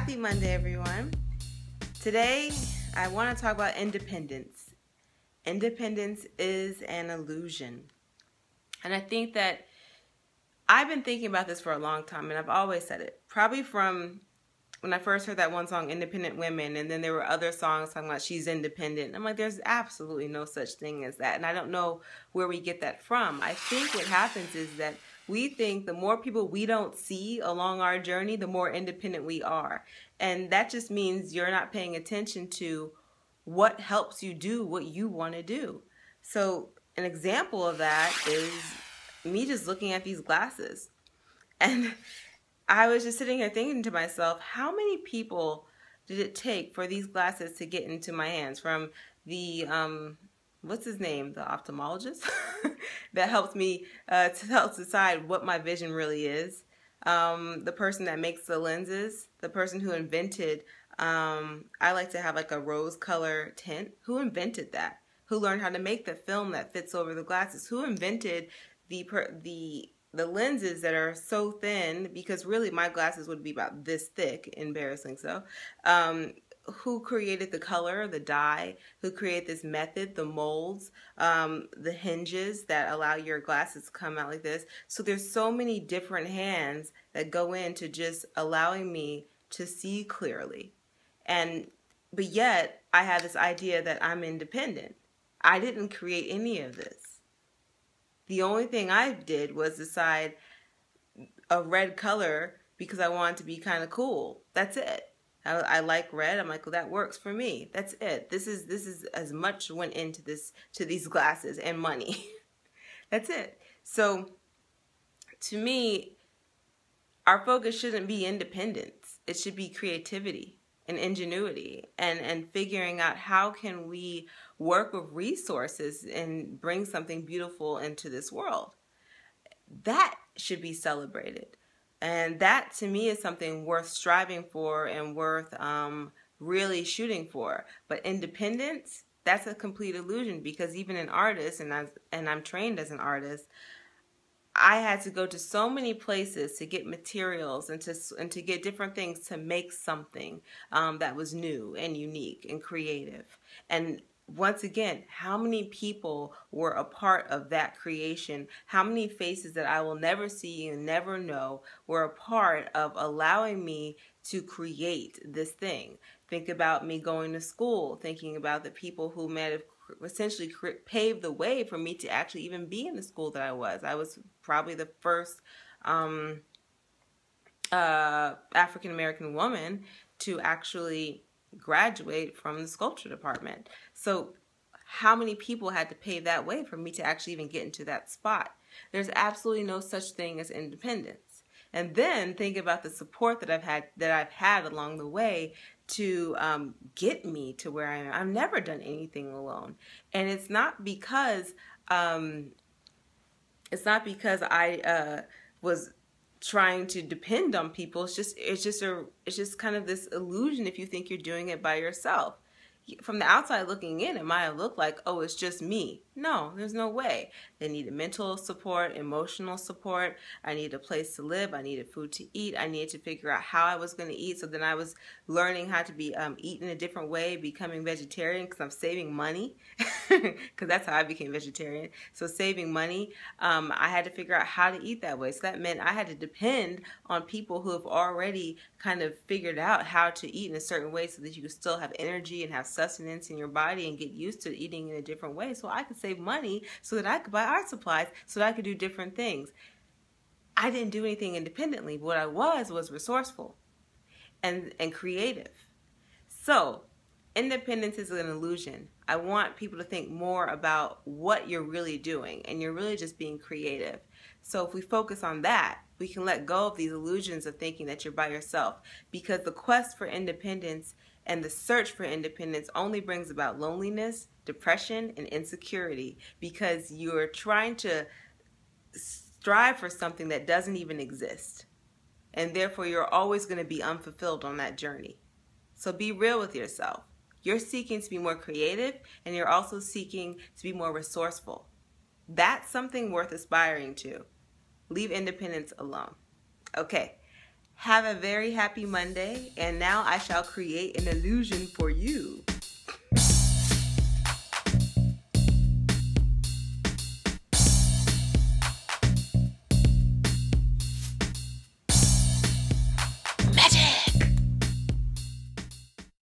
Happy Monday, everyone. Today, I want to talk about independence. Independence is an illusion. And I think that I've been thinking about this for a long time, and I've always said it. Probably from when I first heard that one song, Independent Women, and then there were other songs talking about she's independent. I'm like, there's absolutely no such thing as that. And I don't know where we get that from. I think what happens is that we think the more people we don't see along our journey, the more independent we are. And that just means you're not paying attention to what helps you do what you want to do. So an example of that is me just looking at these glasses. And I was just sitting here thinking to myself, how many people did it take for these glasses to get into my hands? From the, what's his name? The ophthalmologist that helps me to help decide what my vision really is. The person that makes the lenses, the person who invented, I like to have like a rose color tint. Who invented that? Who learned how to make the film that fits over the glasses? Who invented the lenses that are so thin, because really my glasses would be about this thick, embarrassing so. Who created the color, the dye, who created this method, the molds, the hinges that allow your glasses to come out like this. So there's so many different hands that go into just allowing me to see clearly. But yet I have this idea that I'm independent. I didn't create any of this. The only thing I did was decide a red color because I wanted to be kind of cool. That's it. I like red. I'm like, well, that works for me. That's it. This is as much went into these glasses and money. That's it. So to me, our focus shouldn't be independence. It should be creativity and ingenuity and figuring out how can we work with resources and bring something beautiful into this world. That should be celebrated. And that to me is something worth striving for and worth really shooting for. But independence, that's a complete illusion, because even an artist, and I'm trained as an artist, I had to go to so many places to get materials and to get different things to make something that was new and unique and creative. And once again, how many people were a part of that creation? How many faces that I will never see and never know were a part of allowing me to create this thing? Think about me going to school, thinking about the people who might have essentially paved the way for me to actually even be in the school that I was. I was probably the first African-American woman to actually graduate from the sculpture department. So how many people had to pave that way for me to actually even get into that spot? There's absolutely no such thing as independence. And then think about the support that I've had along the way to get me to where I am. I've never done anything alone, and it's not because I was trying to depend on people. It's just kind of this illusion if you think you're doing it by yourself. From the outside looking in, it might have looked like, oh, it's just me. No, there's no way. They needed mental support, emotional support. I needed a place to live. I needed food to eat. I needed to figure out how I was going to eat. So then I was learning how to be eat in a different way, becoming vegetarian because I'm saving money, because that's how I became vegetarian. So saving money, I had to figure out how to eat that way. So that meant I had to depend on people who have already kind of figured out how to eat in a certain way so that you could still have energy and have sustenance in your body and get used to eating in a different way, so I could save money so that I could buy art supplies, so that I could do different things. I didn't do anything independently. What I was resourceful and creative. So independence is an illusion. I want people to think more about what you're really doing, and you're really just being creative. So if we focus on that, we can let go of these illusions of thinking that you're by yourself, because the quest for independence and the search for independence only brings about loneliness, depression, and insecurity, because you're trying to strive for something that doesn't even exist. And therefore, you're always going to be unfulfilled on that journey. So be real with yourself. You're seeking to be more creative, and you're also seeking to be more resourceful. That's something worth aspiring to. Leave independence alone. Okay. Have a very happy Monday, and now I shall create an illusion for you.